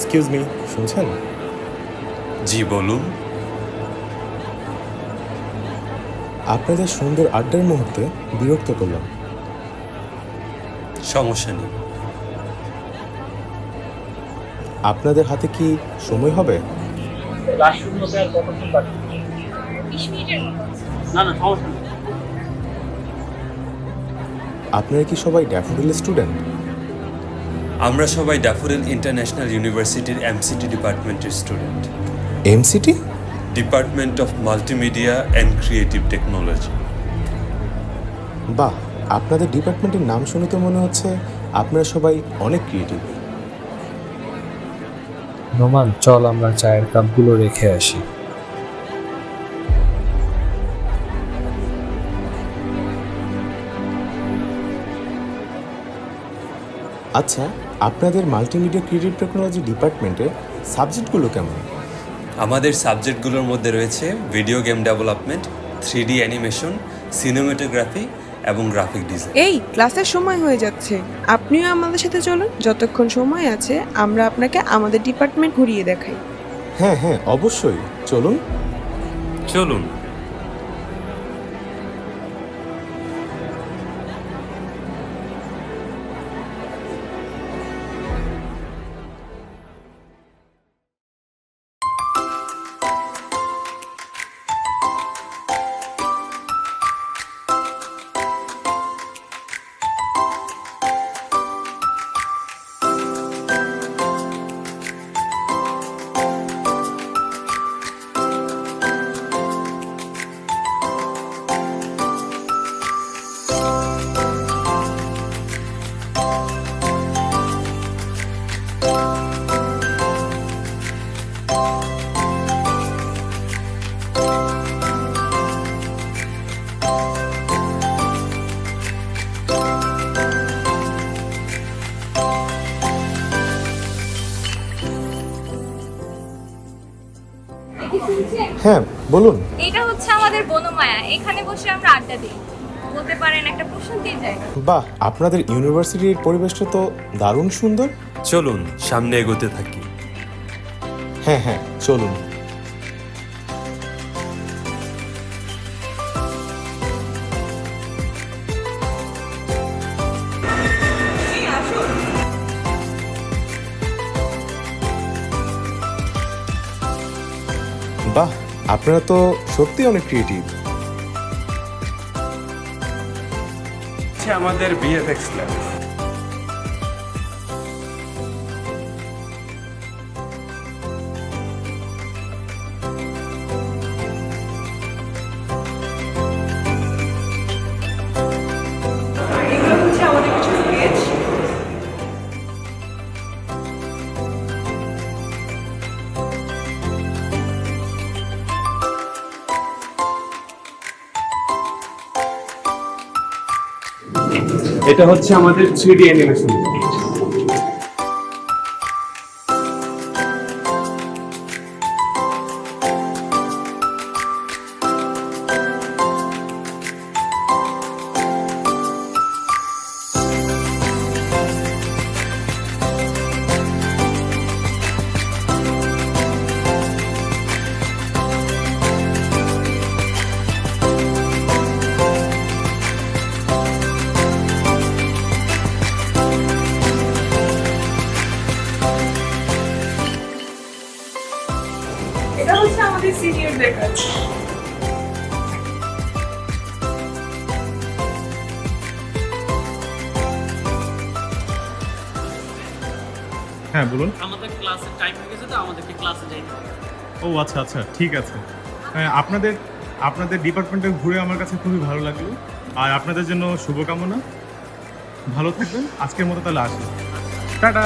Excuse me, শুনছেন? জি বলুন। আপনাদের সুন্দর আড্ডার মুহূর্তে বিরক্ত করলাম। সমস্যা নেই। আপনাদের হাতে কি সময় হবে? ক্লাস শুরু হতে আর কতক্ষণ বাকি? 20 মিনিটের মতো। না না, সমস্যা নেই। আপনারা কি সবাই ড্যাফোডিল স্টুডেন্ট? আমরা সবাই ড্যাফোডিল ইন্টারন্যাশনাল ইউনিভার্সিটির এমসিটি ডিপার্টমেন্টের student. MCT? Department of multimedia and creative technology. বাহ, আপনাদের ডিপার্টমেন্টের নাম শুনে তো মনে হচ্ছে আপনারা সবাই অনেক ক্রিয়েটিভ। নোমান, চল আমরা চায়ের কাপগুলো রেখে আসি। আচ্ছা, আপনাদের মাল্টিমিডিয়া ক্রিয়েটিভ টেকনোলজি ডিপার্টমেন্টে সাবজেক্টগুলো কেমন? আমাদের সাবজেক্টগুলোর মধ্যে রয়েছে video game development, 3D animation, cinematography এবং গ্রাফিক ডিজাইন। এই ক্লাসের সময় হয়ে যাচ্ছে, আপনিও আমাদের সাথে চলুন। যতক্ষণ সময় আছে আমরা আপনাকে আমাদের ডিপার্টমেন্ট ঘুরিয়ে দেখাই। হ্যাঁ হ্যাঁ, অবশ্যই, চলুন। চলুন। হ্যাঁ বলুন। এটা হচ্ছে আমাদের বনমায়া, এখানে বসে আমরা আড্ডা দিই, বলতে পারেন একটা প্রশান্তির জায়গা। বাহ, আপনাদের ইউনিভার্সিটির পরিবেশটা তো দারুণ সুন্দর। চলুন সামনে এগোতে থাকি। হ্যাঁ হ্যাঁ, চলুন। বাহ, আপনারা তো সত্যি অনেক ক্রিয়েটিভ। আমাদের ভিএফএক্স ল্যাব। এগুলো হচ্ছে আমাদের কিছু স্কেচ। এটা হচ্ছে আমাদের 3D অ্যানিমেশন। এটা হচ্ছে আমাদের সিনিয়রদের কাজ। হ্যাঁ বলুন। আমাদের ক্লাসের টাইম হয়ে গেছে, তো আমাদেরকে ক্লাসে যাইতে হবে। ও আচ্ছা আচ্ছা, ঠিক আছে। হ্যাঁ, আপনাদের ডিপার্টমেন্টে ঘুরে আমার কাছে খুবই ভালো লাগলো। আর আপনাদের জন্য শুভকামনা। ভালো থাকবেন। আজকের মতো তাহলে আসি। টাটা।